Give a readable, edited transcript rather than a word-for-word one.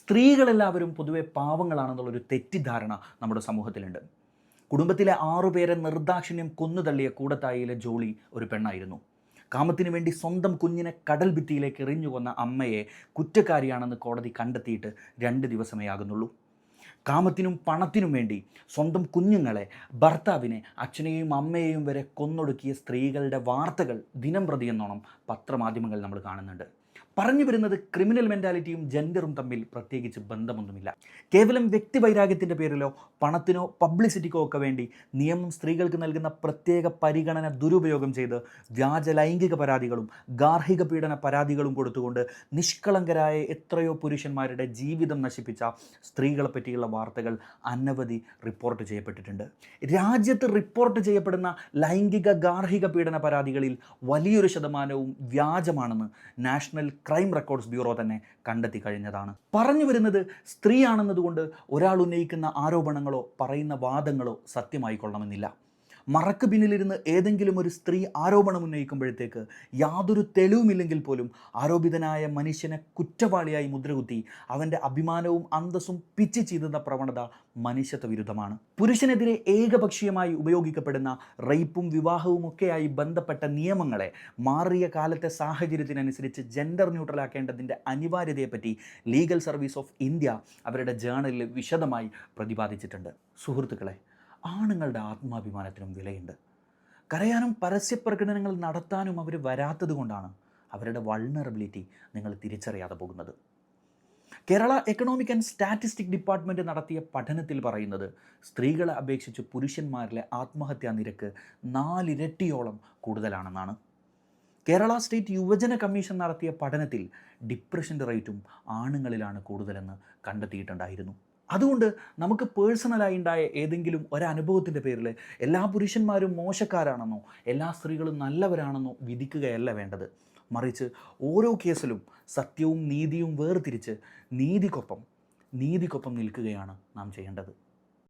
സ്ത്രീകളെല്ലാവരും പൊതുവെ പാവങ്ങളാണെന്നുള്ളൊരു തെറ്റിദ്ധാരണ നമ്മുടെ സമൂഹത്തിലുണ്ട്. കുടുംബത്തിലെ 6 പേരെ നിർദാക്ഷിണ്യം കൊന്നുതള്ളിയ കൂടത്തായിയിലെ ജോളി ഒരു പെണ്ണായിരുന്നു. കാമത്തിനു വേണ്ടി സ്വന്തം കുഞ്ഞിനെ കടൽ ഭിത്തിയിലേക്ക് എറിഞ്ഞുകൊന്ന അമ്മയെ കുറ്റക്കാരിയാണെന്ന് കോടതി കണ്ടെത്തിയിട്ട് 2 ദിവസമേ ആകുന്നുള്ളൂ. കാമത്തിനും പണത്തിനും വേണ്ടി സ്വന്തം കുഞ്ഞുങ്ങളെ, ഭർത്താവിനെ, അച്ഛനെയും അമ്മയെയും വരെ കൊന്നൊടുക്കിയ സ്ത്രീകളുടെ വാർത്തകൾ ദിനം പ്രതിയെന്നോണം പത്രമാധ്യമങ്ങൾ നമ്മൾ കാണുന്നുണ്ട്. പറഞ്ഞു വരുന്നത് ക്രിമിനൽ മെൻറ്റാലിറ്റിയും ജെൻഡറും തമ്മിൽ പ്രത്യേകിച്ച് ബന്ധമൊന്നുമില്ല. കേവലം വ്യക്തിവൈരാഗ്യത്തിൻ്റെ പേരിലോ പണത്തിനോ പബ്ലിസിറ്റിക്കോ ഒക്കെ വേണ്ടി നിയമം സ്ത്രീകൾക്ക് നൽകുന്ന പ്രത്യേക പരിഗണന ദുരുപയോഗം ചെയ്ത് വ്യാജ ലൈംഗിക പരാതികളും ഗാർഹിക പീഡന പരാതികളും കൊടുത്തുകൊണ്ട് നിഷ്കളങ്കരായ എത്രയോ പുരുഷന്മാരുടെ ജീവിതം നശിപ്പിച്ച സ്ത്രീകളെ പറ്റിയുള്ള വാർത്തകൾ അനവധി റിപ്പോർട്ട് ചെയ്യപ്പെട്ടിട്ടുണ്ട്. രാജ്യത്ത് റിപ്പോർട്ട് ചെയ്യപ്പെടുന്ന ലൈംഗിക ഗാർഹിക പീഡന പരാതികളിൽ വലിയൊരു ശതമാനവും വ്യാജമാണെന്ന് നാഷണൽ ക്രൈം റെക്കോർഡ്സ് ബ്യൂറോ തന്നെ കണ്ടെത്തി കഴിഞ്ഞതാണ്. പറഞ്ഞു വരുന്നത് സ്ത്രീയാണെന്നതുകൊണ്ട് ഒരാൾ ഉന്നയിക്കുന്ന ആരോപണങ്ങളോ പറയുന്ന വാദങ്ങളോ സത്യമായിക്കൊള്ളണമെന്നില്ല. മറക്ക് പിന്നിലിരുന്ന് ഏതെങ്കിലും ഒരു സ്ത്രീ ആരോപണം ഉന്നയിക്കുമ്പോഴത്തേക്ക് യാതൊരു തെളിവുമില്ലെങ്കിൽ പോലും ആരോപിതനായ മനുഷ്യനെ കുറ്റവാളിയായി മുദ്രകുത്തി അവൻ്റെ അഭിമാനവും അന്തസ്സും പിച്ച് ചീതുന്ന പ്രവണത മനുഷ്യത്വ വിരുദ്ധമാണ്. പുരുഷനെതിരെ ഏകപക്ഷീയമായി ഉപയോഗിക്കപ്പെടുന്ന റേപ്പും വിവാഹവും ഒക്കെയായി ബന്ധപ്പെട്ട നിയമങ്ങളെ മാറിയ കാലത്തെ സാഹചര്യത്തിനനുസരിച്ച് ജെൻഡർ ന്യൂട്രലാക്കേണ്ടതിൻ്റെ അനിവാര്യതയെപ്പറ്റി ലീഗൽ സർവീസ് ഓഫ് ഇന്ത്യ അവരുടെ ജേണലിൽ വിശദമായി പ്രതിപാദിച്ചിട്ടുണ്ട്. സുഹൃത്തുക്കളെ, ആണുങ്ങളുടെ ആത്മാഭിമാനത്തിനും വിലയുണ്ട്. കരയാനും പരസ്യപ്രകടനങ്ങൾ നടത്താനും അവർ വരാത്തത് കൊണ്ടാണ് അവരുടെ വൾണറബിലിറ്റി നിങ്ങൾ തിരിച്ചറിയാതെ പോകുന്നത്. Kerala economic and statistic department നടത്തിയ പഠനത്തിൽ പറയുന്നത് സ്ത്രീകളെ അപേക്ഷിച്ച് പുരുഷന്മാരിലെ ആത്മഹത്യാ നിരക്ക് 4 ഇരട്ടിയോളം കൂടുതലാണെന്നാണ്. കേരള സ്റ്റേറ്റ് യുവജന കമ്മീഷൻ നടത്തിയ പഠനത്തിൽ ഡിപ്രഷൻ്റെ റേറ്റും ആണുങ്ങളിലാണ് കൂടുതലെന്ന് കണ്ടെത്തിയിട്ടുണ്ടായിരുന്നു. അതുകൊണ്ട് നമുക്ക് പേഴ്സണലായി ഉണ്ടായ ഏതെങ്കിലും ഒരനുഭവത്തിൻ്റെ പേരിൽ എല്ലാ പുരുഷന്മാരും മോശക്കാരാണെന്നോ എല്ലാ സ്ത്രീകളും നല്ലവരാണെന്നോ വിധിക്കുകയല്ല വേണ്ടത്. മറിച്ച് ഓരോ കേസിലും സത്യവും നീതിയും വേർതിരിച്ച് നീതിക്കൊപ്പം നിൽക്കുകയാണ് നാം ചെയ്യേണ്ടത്.